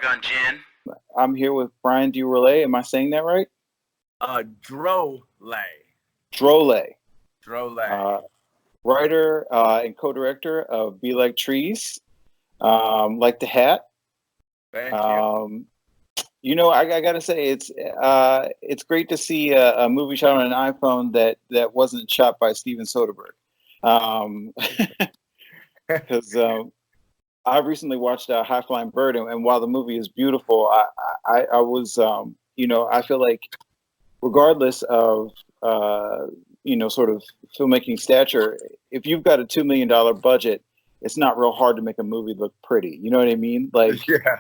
on Jen. I'm here with Brian Drolet. Am I saying that right? Drolet. Drolet. Drolet. Writer and co-director of Be Like Trees. Like the hat. Thank you. You know, I gotta say it's great to see a movie shot on an iPhone that wasn't shot by Steven Soderbergh. Because I recently watched High Flying Bird, and while the movie is beautiful, I was I feel like regardless of sort of filmmaking stature, if you've got a $2 million budget, it's not real hard to make a movie look pretty. You know what I mean? Like, yeah.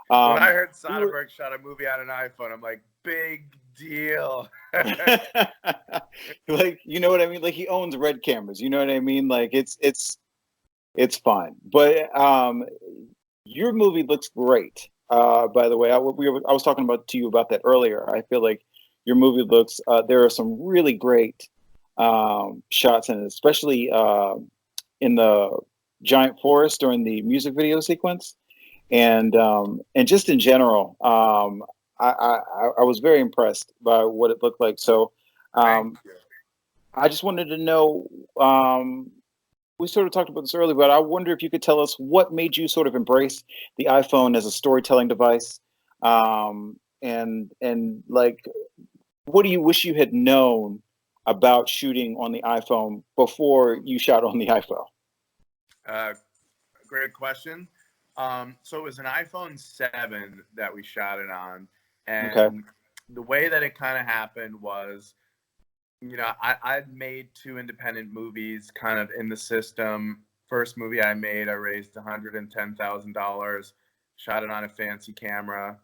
When I heard Soderbergh shot a movie on an iPhone, I'm like, big deal. Like, you know what I mean? Like, he owns Red cameras. You know what I mean? Like, it's fine. But your movie looks great. By the way, I was talking to you about that earlier. I feel like your movie looks. There are some really great shots in it, especially in the giant forest during the music video sequence. And just in general, I was very impressed by what it looked like. So I just wanted to know, we sort of talked about this earlier, but I wonder if you could tell us what made you sort of embrace the iPhone as a storytelling device, and like, what do you wish you had known about shooting on the iPhone before you shot on the iPhone? Great question. So it was an iPhone 7 that we shot it on. And the way that it kind of happened was, I'd made 2 independent movies kind of in the system. First movie I made, I raised $110,000, shot it on a fancy camera.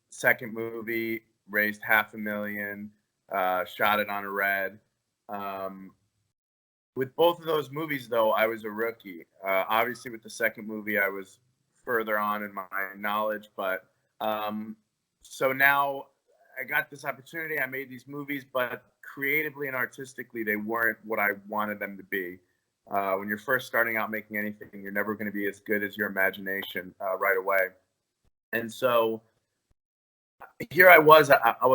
Second movie, raised $500,000, shot it on a Red. With both of those movies, though, I was a rookie. Obviously, with the second movie, I was further on in my knowledge. But so now I got this opportunity. I made these movies, but creatively and artistically, they weren't what I wanted them to be. When you're first starting out making anything, you're never going to be as good as your imagination right away. And so here I was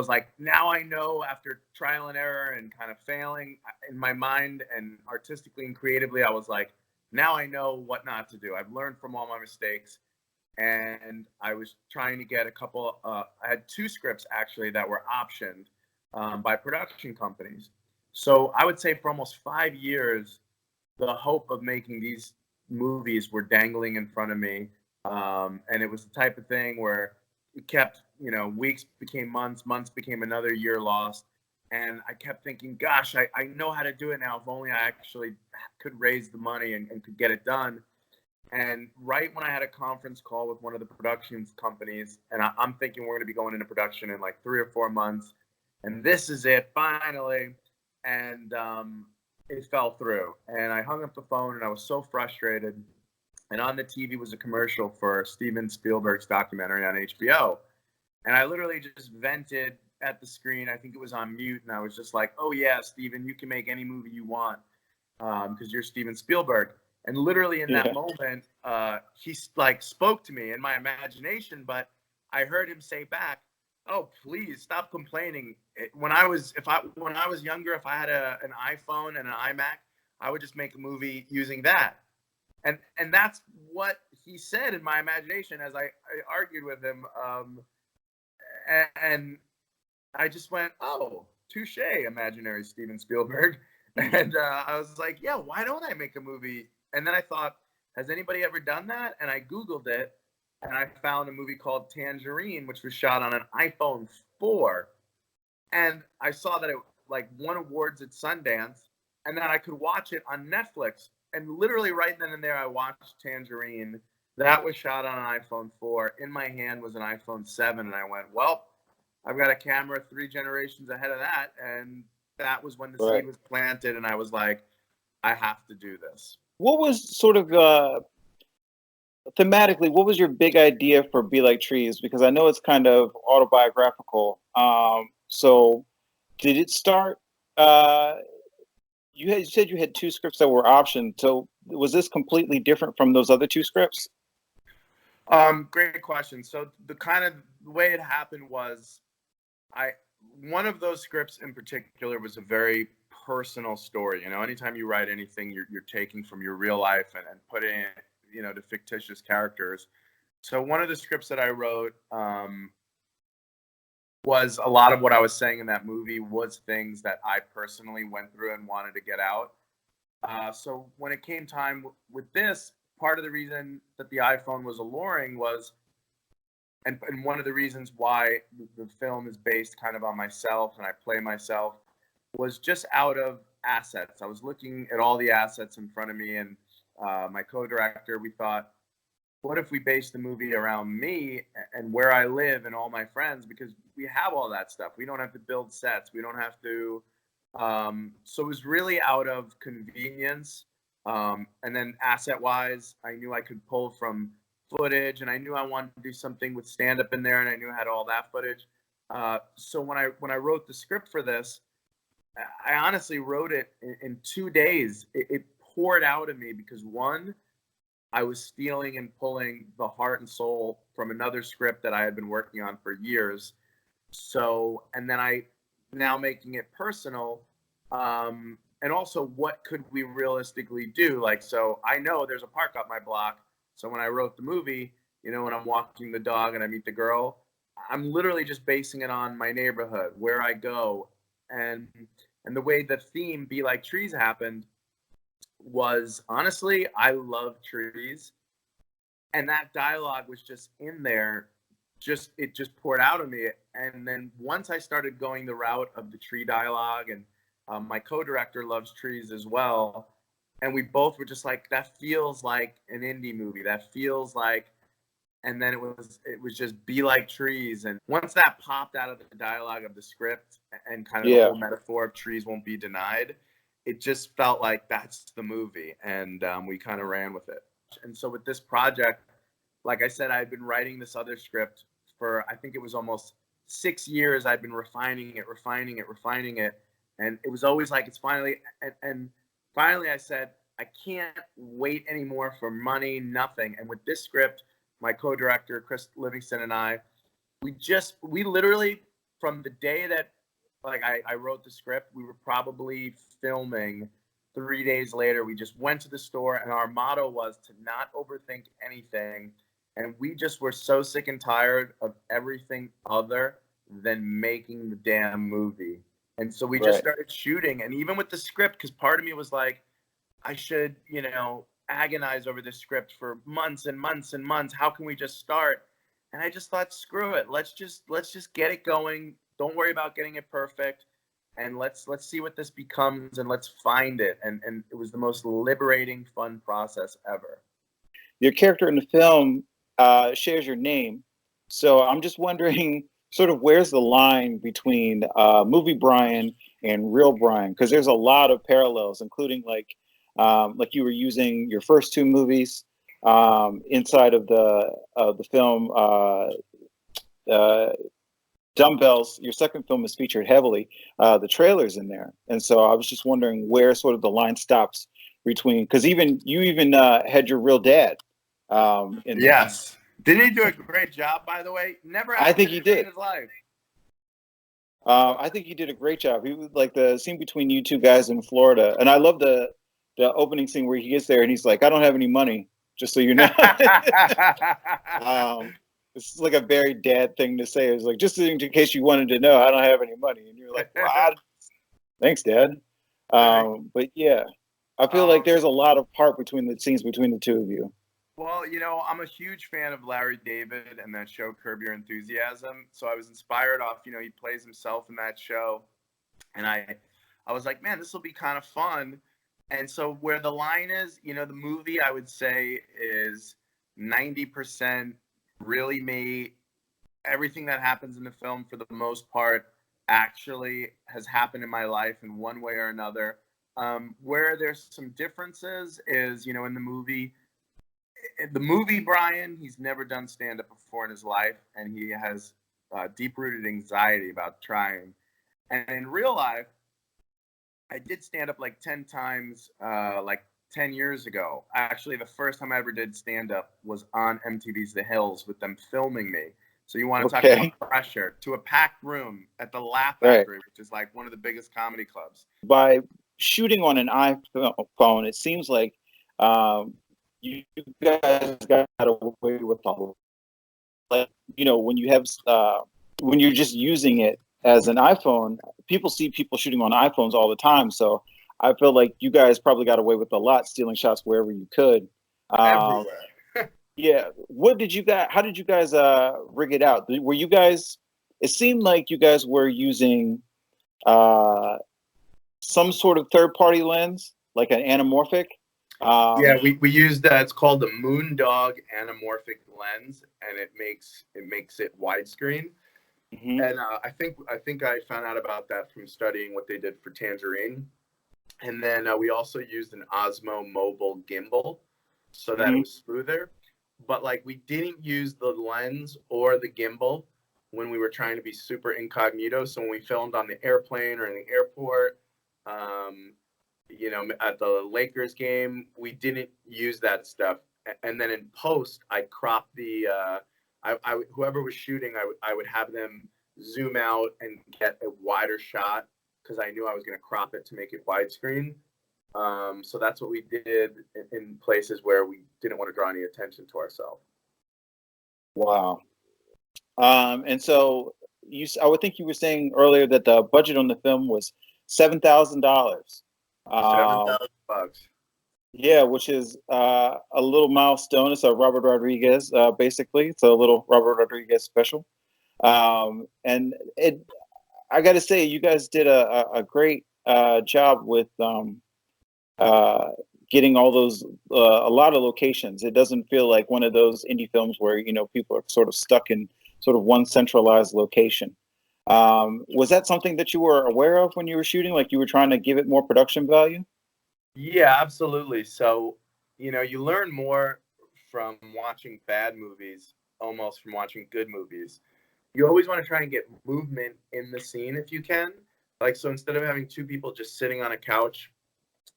like, now I know, after trial and error and kind of failing in my mind and artistically and creatively, I was like, now I know what not to do. I've learned from all my mistakes. And I was trying to get a couple, I had 2 scripts actually that were optioned by production companies. So I would say for almost 5 years, the hope of making these movies were dangling in front of me. And it was the type of thing where it kept, weeks became months, months became another year lost. And I kept thinking, gosh, I know how to do it now. If only I actually could raise the money and could get it done. And right when I had a conference call with one of the production companies, and I'm thinking we're going to be going into production in like 3 or 4 months, and this is it, finally. And it fell through. And I hung up the phone, and I was so frustrated. And on the TV was a commercial for Steven Spielberg's documentary on HBO. And I literally just vented at the screen. I think it was on mute. And I was just like, oh, yeah, Steven, you can make any movie you want because you're Steven Spielberg. And literally in that moment, he spoke to me in my imagination. But I heard him say back, oh, please stop complaining. When I was younger, if I had an iPhone and an iMac, I would just make a movie using that. And that's what he said in my imagination as I argued with him. And I just went, oh, touche, imaginary Steven Spielberg. And I was like, yeah, why don't I make a movie? And then I thought, has anybody ever done that? And I Googled it, and I found a movie called Tangerine, which was shot on an iPhone 4. And I saw that it won awards at Sundance, and then I could watch it on Netflix. And literally right then and there, I watched Tangerine. That was shot on an iPhone 4. In my hand was an iPhone 7. And I went, well, I've got a camera 3 generations ahead of that. And that was when the seed was planted. And I was like, I have to do this. What was sort of thematically, what was your big idea for Be Like Trees? Because I know it's kind of autobiographical. So did it start... You said you had 2 scripts that were optioned. So was this completely different from those other 2 scripts? Great question. So the way it happened was one of those scripts in particular was a very personal story. You know, anytime you write anything, you're taking from your real life and putting it, you know, to fictitious characters. So one of the scripts that I wrote was a lot of what I was saying in that movie was things that I personally went through and wanted to get out. So when it came time with this, part of the reason that the iPhone was alluring was, and one of the reasons why the film is based kind of on myself and I play myself, was just out of assets. I was looking at all the assets in front of me, and my co-director, we thought, what if we base the movie around me and where I live and all my friends, because we have all that stuff. We don't have to build sets. We don't have to. So it was really out of convenience. And then asset-wise, I knew I could pull from footage, and I knew I wanted to do something with stand-up in there, and I knew I had all that footage. So when I wrote the script for this, I honestly wrote it in 2 days. It poured out of me because, one, I was stealing and pulling the heart and soul from another script that I had been working on for years. So, and then I now making it personal. And also, what could we realistically do? Like, so I know there's a park up my block. So when I wrote the movie, you know, when I'm walking the dog and I meet the girl, I'm literally just basing it on my neighborhood, where I go. And the way the theme Be Like Trees happened was, honestly, I love trees, and that dialogue was just in there, it just poured out of me. And then once I started going the route of the tree dialogue, and my co-director loves trees as well, and we both were just like, that feels like an indie movie, that feels like, and then it was just Be Like Trees. And once that popped out of the dialogue of the script and kind of the whole metaphor of trees won't be denied, it just felt like that's the movie, and we kind of ran with it. And so with this project, like I said, I had been writing this other script for, I think it was almost 6 years. I'd been refining it, and it was always like, it's finally, and finally I said, I can't wait anymore for money, nothing. And with this script, my co-director Chris Livingston and I, we literally, from the day that, like, I wrote the script, we were probably filming 3 days later. We just went to the store, and our motto was to not overthink anything. And we just were so sick and tired of everything other than making the damn movie. And so we just started shooting. And even with the script, because part of me was like, I should, you know, agonize over this script for months and months and months. How can we just start? And I just thought, screw it. Let's just get it going. Don't worry about getting it perfect, and let's see what this becomes, and let's find it. And it was the most liberating, fun process ever. Your character in the film shares your name, so I'm just wondering, sort of, where's the line between movie Brian and real Brian? Because there's a lot of parallels, including like you were using your first two movies inside of the film. Dumbbells, your second film is featured heavily. The trailer's in there, and so I was just wondering where sort of the line stops between, because you even had your real dad. Yes, didn't he do a great job? By the way, never. I think he did. In his life. I think he did a great job. He was like the scene between you two guys in Florida, and I love the opening scene where he gets there and he's like, "I don't have any money, just so you know." It's like a very dad thing to say. It's like, just in case you wanted to know, I don't have any money. And you're like, what? Thanks, Dad. But yeah, I feel like there's a lot of part between the scenes between the two of you. Well, you know, I'm a huge fan of Larry David and that show Curb Your Enthusiasm. So I was inspired off, you know, he plays himself in that show. And I was like, man, this will be kind of fun. And so where the line is, you know, the movie, I would say, is 90% really me. Everything that happens in the film, for the most part, actually has happened in my life in one way or another. Where there's some differences is, you know, in the movie Brian, he's never done stand-up before in his life, and he has deep-rooted anxiety about trying. And in real life, I did stand up like 10 times, like 10 years ago. Actually, the first time I ever did stand-up was on MTV's The Hills with them filming me. So you want to talk about pressure, to a packed room at the Laugh Factory, which is like one of the biggest comedy clubs. By shooting on an iPhone, it seems like you guys got away with all, like, you know, when you have when you're just using it as an iPhone, people see people shooting on iPhones all the time. So I feel like you guys probably got away with a lot, stealing shots wherever you could. Everywhere. Yeah. What did you guys? How did you guys rig it out? Were you guys? It seemed like you guys were using some sort of third-party lens, like an anamorphic. Yeah, we used it's called the Moondog anamorphic lens, and it makes it widescreen. Mm-hmm. And I think I found out about that from studying what they did for Tangerine. And then we also used an Osmo mobile gimbal so that it was smoother. But like, we didn't use the lens or the gimbal when we were trying to be super incognito. So when we filmed on the airplane or in the airport, you know, at the Lakers game, we didn't use that stuff. And then in post, I cropped the whoever was shooting, I would have them zoom out and get a wider shot because I knew I was going to crop it to make it widescreen. So that's what we did in places where we didn't want to draw any attention to ourselves. Wow. And so I would think you were saying earlier that the budget on the film was $7,000. $7,000. Yeah, which is a little milestone. It's a Robert Rodriguez, basically. It's a little Robert Rodriguez special. And I got to say, you guys did a great job with getting all those, a lot of locations. It doesn't feel like one of those indie films where, you know, people are sort of stuck in sort of one centralized location. Was that something that you were aware of when you were shooting? Like, you were trying to give it more production value? Yeah, absolutely. So, you know, you learn more from watching bad movies, almost from watching good movies. You always want to try and get movement in the scene if you can. Like, so instead of having two people just sitting on a couch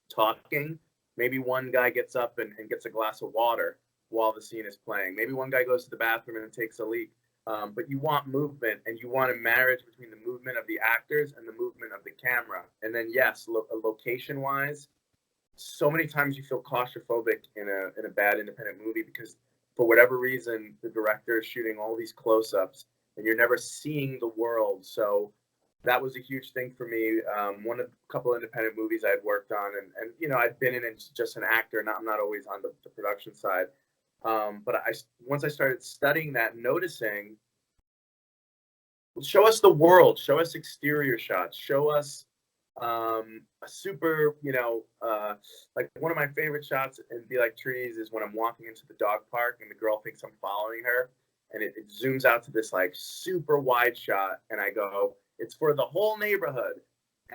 talking, maybe one guy gets up and gets a glass of water while the scene is playing. Maybe one guy goes to the bathroom and takes a leak. But you want movement, and you want a marriage between the movement of the actors and the movement of the camera. And then, yes, location-wise, so many times you feel claustrophobic in a bad independent movie because for whatever reason the director is shooting all these close-ups and you're never seeing the world. So that was a huge thing for me. One of a couple of independent movies I had worked on, and you know, I'd been in it just an actor, I'm not always on the production side. But once I started studying that and noticing, show us the world, show us exterior shots, show us a super, you know, like one of my favorite shots in Be Like Trees is when I'm walking into the dog park and the girl thinks I'm following her, and it zooms out to this like super wide shot, and I go, it's for the whole neighborhood.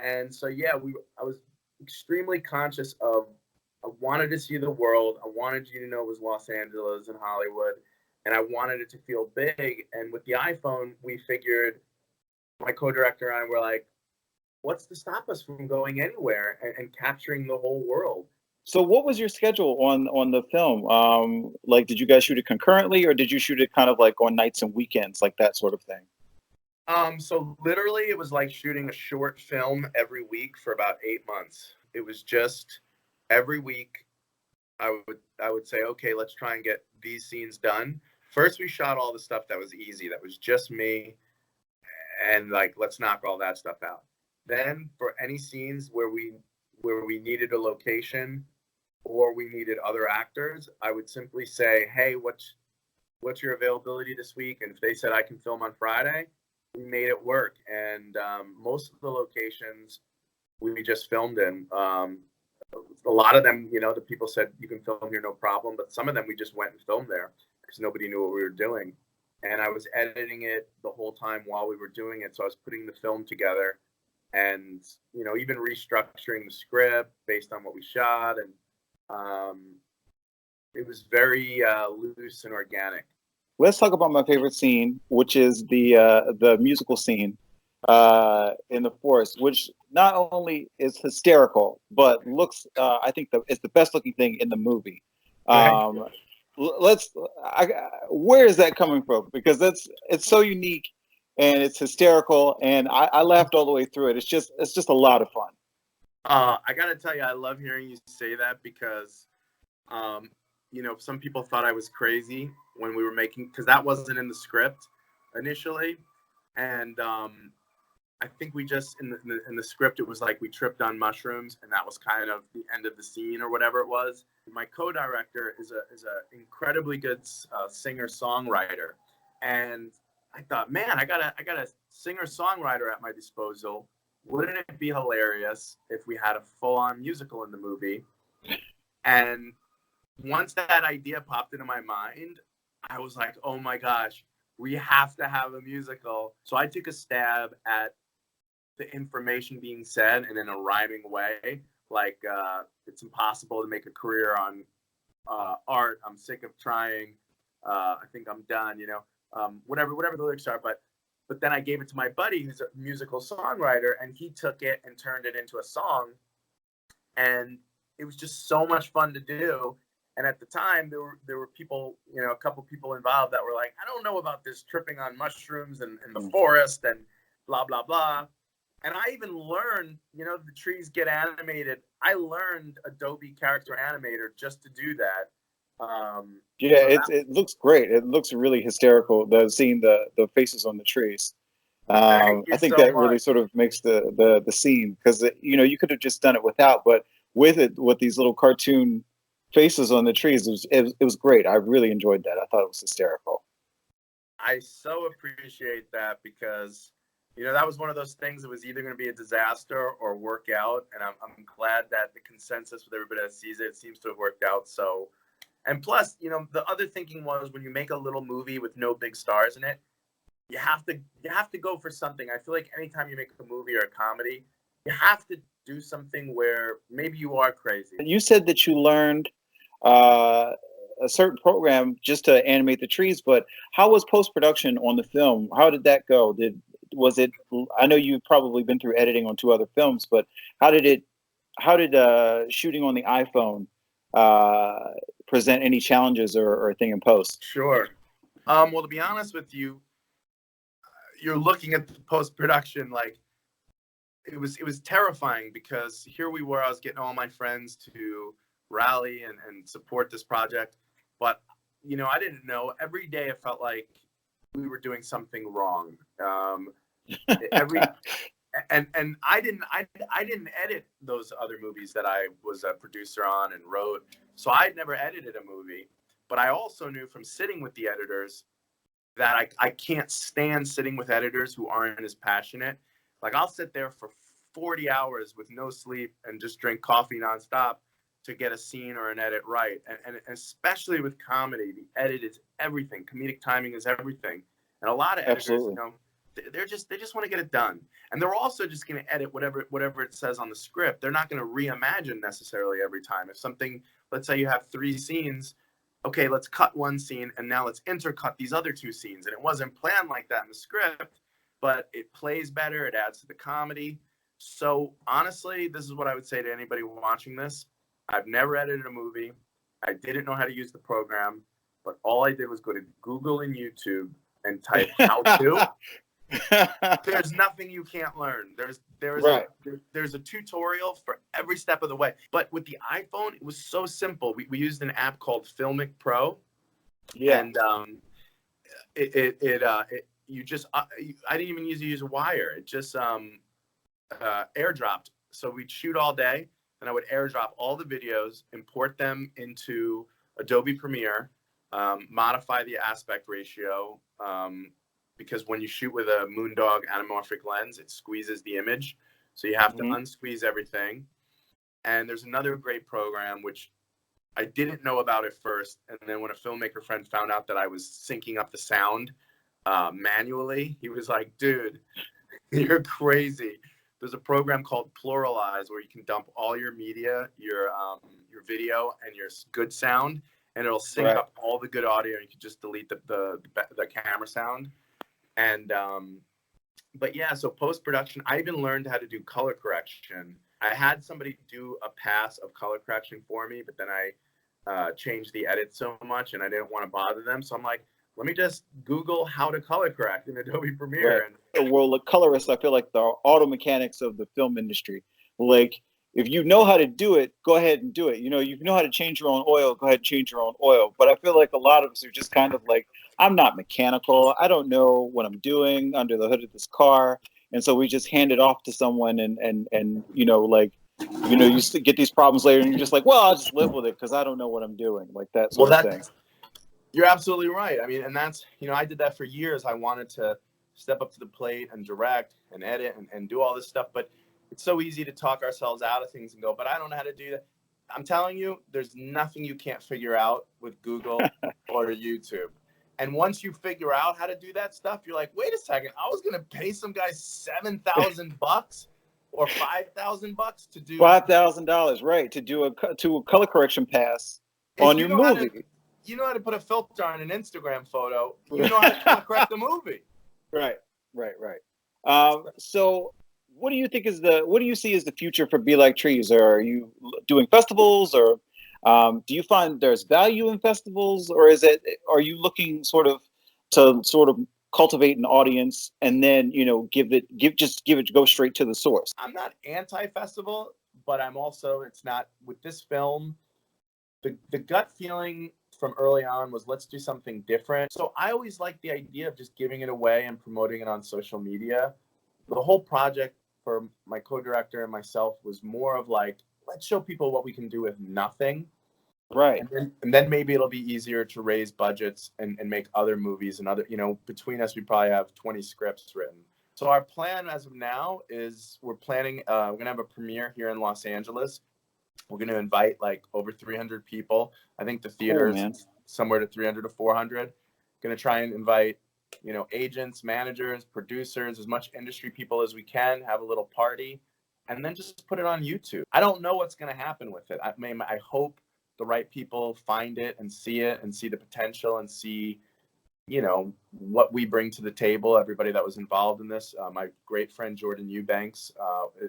And so yeah, I was extremely conscious of, I wanted to see the world, I wanted you to know it was Los Angeles and Hollywood, and I wanted it to feel big. And with the iPhone, we figured, my co-director and I were like, what's to stop us from going anywhere and capturing the whole world? So what was your schedule on the film? Like, did you guys shoot it concurrently, or did you shoot it kind of like on nights and weekends, like that sort of thing? So literally it was like shooting a short film every week for about 8 months. It was just every week I would say, okay, let's try and get these scenes done. First, we shot all the stuff that was easy, that was just me, and like, let's knock all that stuff out. Then for any scenes where we needed a location or we needed other actors, I would simply say, hey, what's your availability this week? And if they said I can film on Friday, we made it work. And most of the locations we just filmed in, a lot of them, you know, the people said you can film here, no problem. But some of them we just went and filmed there because nobody knew what we were doing. And I was editing it the whole time while we were doing it. So I was putting the film together and, you know, even restructuring the script based on what we shot. And it was very loose and organic. Let's talk about my favorite scene, which is the musical scene. in the forest, which not only is hysterical, but looks, I think it's the best looking thing in the movie. Thank you. Um, let's, where is that coming from? Because it's so unique and it's hysterical, and I laughed all the way through it. It's just a lot of fun. I gotta tell you, I love hearing you say that because, some people thought I was crazy when we were making, because that wasn't in the script initially, and I think we just in the script it was like we tripped on mushrooms, and that was kind of the end of the scene or whatever it was. My co-director is a incredibly good singer songwriter, and I thought, man, I got a singer songwriter at my disposal. Wouldn't it be hilarious if we had a full-on musical in the movie? And once that idea popped into my mind, I was like, oh my gosh, we have to have a musical. So I took a stab at the information being said and in a rhyming way. Like, it's impossible to make a career on art. I'm sick of trying. I think I'm done, whatever the lyrics are. But then I gave it to my buddy who's a musical songwriter, and he took it and turned it into a song. And it was just so much fun to do. And at the time, there were people, a couple people involved that were like, I don't know about this tripping on mushrooms and in the forest and blah, blah, blah. And I even learned, the trees get animated. I learned Adobe Character Animator just to do that. It looks great. It looks really hysterical. Seeing the faces on the trees. Thank you I think so that really much. sort of makes the scene, because you could have just done it without, but with these little cartoon faces on the trees, it was great. I really enjoyed that. I thought it was hysterical. I so appreciate that because, that was one of those things that was either going to be a disaster or work out. And I'm glad that the consensus with everybody that sees it seems to have worked out. So, and plus, the other thinking was when you make a little movie with no big stars in it, you have to go for something. I feel like anytime you make a movie or a comedy, you have to do something where maybe you are crazy. You said that you learned a certain program just to animate the trees, but how was post-production on the film? How did that go? I know you've probably been through editing on two other films, but how did shooting on the iPhone present any challenges or a thing in post? Sure. Well, to be honest with you, you're looking at the post-production like it was terrifying, because here we were, I was getting all my friends to rally and support this project, but I didn't know. Every day it felt like we were doing something wrong. And I didn't edit those other movies that I was a producer on and wrote, so I'd never edited a movie. But I also knew from sitting with the editors that I can't stand sitting with editors who aren't as passionate. Like, I'll sit there for 40 hours with no sleep and just drink coffee nonstop to get a scene or an edit right. And especially with comedy, the edit is everything. Comedic timing is everything. And a lot of editors, Absolutely. they just want to get it done. And they're also just going to edit whatever it says on the script. They're not going to reimagine necessarily every time. If something, let's say you have 3 scenes, okay, let's cut one scene and now let's intercut these other 2 scenes. And it wasn't planned like that in the script, but it plays better. It adds to the comedy. So honestly, this is what I would say to anybody watching this. I've never edited a movie. I didn't know how to use the program, but all I did was go to Google and YouTube and type how to. There's nothing you can't learn. There's a tutorial for every step of the way. But with the iPhone, it was so simple. We used an app called Filmic Pro. Yeah. And you just I didn't even use a wire. It just airdropped. So we'd shoot all day, and I would airdrop all the videos, import them into Adobe Premiere, modify the aspect ratio, because when you shoot with a Moondog anamorphic lens, it squeezes the image. So you have to unsqueeze everything. And there's another great program, which I didn't know about at first. And then when a filmmaker friend found out that I was syncing up the sound manually, he was like, dude, you're crazy. There's a program called Pluralize where you can dump all your media, your video, and your good sound, and it'll sync up all the good audio. You can just delete the camera sound. And But yeah, so post-production, I even learned how to do color correction. I had somebody do a pass of color correction for me, but then I changed the edit so much and I didn't want to bother them. So I'm like, let me just Google how to color correct in Adobe Premiere. Right. Well, the colorists, I feel like the auto mechanics of the film industry. Like, if you know how to do it, go ahead and do it. You know, you know how to change your own oil, go ahead and change your own oil. But I feel like a lot of us are just kind of like, I'm not mechanical. I don't know what I'm doing under the hood of this car. And so we just hand it off to someone and you know, like, you know, you get these problems later and you're just like, well, I'll just live with it because I don't know what I'm doing. Like that sort of thing. You're absolutely right. I mean, and that's, you know, I did that for years. I wanted to step up to the plate and direct and edit and do all this stuff. But it's so easy to talk ourselves out of things and go, but I don't know how to do that. I'm telling you, there's nothing you can't figure out with Google or YouTube. And once you figure out how to do that stuff, you're like, wait a second, I was going to pay some guy $7,000 or $5,000 to do $5,000, right? To do a color correction pass on your movie. You know how to put a filter on an Instagram photo. You know how to correct the movie. Right. So what do you think what do you see as the future for Be Like Trees? Or are you doing festivals, or do you find there's value in festivals, or are you looking to cultivate an audience and then, you know, go straight to the source? I'm not anti-festival, but I'm also, it's not with this film. The gut feeling from early on was, let's do something different. So I always liked the idea of just giving it away and promoting it on social media. The whole project for my co-director and myself was more of like, let's show people what we can do with nothing. Right. And then maybe it'll be easier to raise budgets and make other movies and other, you know, between us, we probably have 20 scripts written. So our plan as of now is we're planning, we're going to have a premiere here in Los Angeles. We're going to invite like over 300 people. I think the theater is somewhere to 300 to 400. Going to try and invite, you know, agents, managers, producers, as much industry people as we can, have a little party, and then just put it on YouTube. I don't know what's going to happen with it. I hope the right people find it and see the potential and see, you know, what we bring to the table. Everybody that was involved in this. My great friend Jordan Eubanks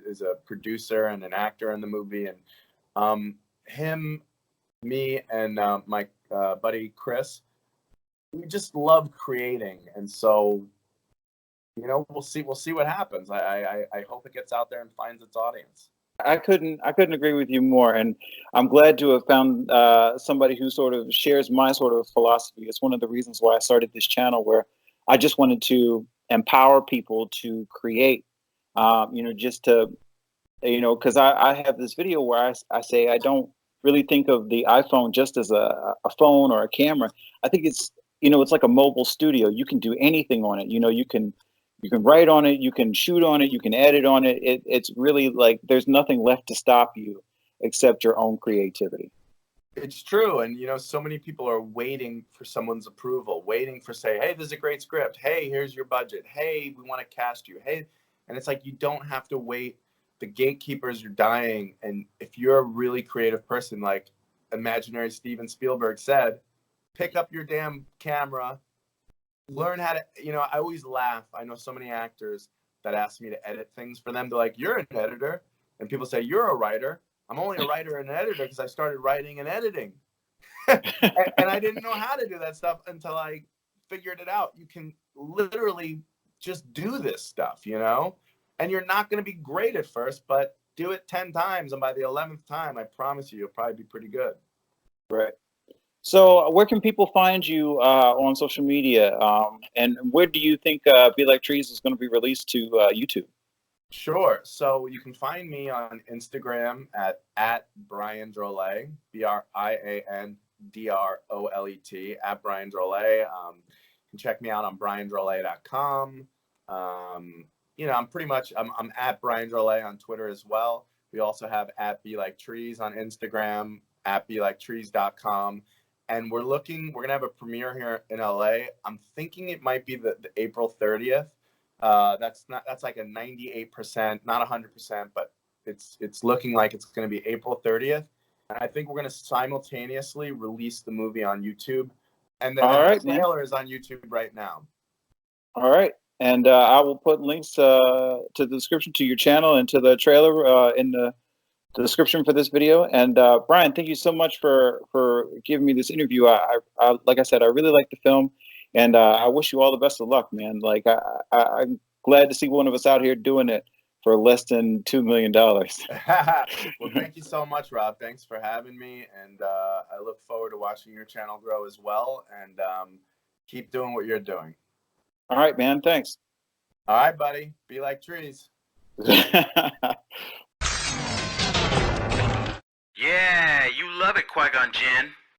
is a producer and an actor in the movie, and him, me, and my buddy Chris, we just love creating, and so, you know, we'll see what happens. I hope it gets out there and finds its audience. I couldn't agree with you more, and I'm glad to have found somebody who sort of shares my sort of philosophy. It's one of the reasons why I started this channel, where I just wanted to empower people to create, you know, just to, you know, because I have this video where I say I don't really think of the iPhone just as a phone or a camera. I think it's, you know, it's like a mobile studio. You can do anything on it. You know, you can write on it, you can shoot on it, you can edit on it. It's really like there's nothing left to stop you except your own creativity. It's true. And, you know, so many people are waiting for someone's approval, waiting for, say, hey, this is a great script. Hey, here's your budget. Hey, we want to cast you. Hey, and it's like, you don't have to wait. The gatekeepers are dying. And if you're a really creative person, like imaginary Steven Spielberg said, pick up your damn camera, learn how to, you know, I always laugh. I know so many actors that ask me to edit things for them. They're like, you're an editor. And people say, you're a writer. I'm only a writer and an editor because I started writing and editing. and I didn't know how to do that stuff until I figured it out. You can literally just do this stuff, you know, and you're not going to be great at first, but do it 10 times. And by the 11th time, I promise you'll probably be pretty good. Right. So where can people find you on social media? And where do you think Be Like Trees is going to be released to YouTube? Sure. So you can find me on Instagram at Brian Drolet, BrianDrolet, at Brian Drolet. You can check me out on briandrolet.com. You know, I'm at Brian Drolet on Twitter as well. We also have at Be Like Trees on Instagram, at BeLikeTrees.com. And we're going to have a premiere here in LA. I'm thinking it might be the April 30th. That's like a 98%, not 100%, but it's looking like it's going to be April 30th. And I think we're going to simultaneously release the movie on YouTube. And the trailer is on YouTube right now. All right. and I will put links to the description to your channel and to the trailer in the description for this video. And Brian, thank you so much for giving me this interview. I like I said, I really like the film, and I wish you all the best of luck, man. Like I'm glad to see one of us out here doing it for less than $2 million. Well, thank you so much, Rob. Thanks for having me, and I look forward to watching your channel grow as well. And keep doing what you're doing. All right, man. Thanks. All right, buddy. Be like trees. Yeah, you love it, Qui-Gon Jinn.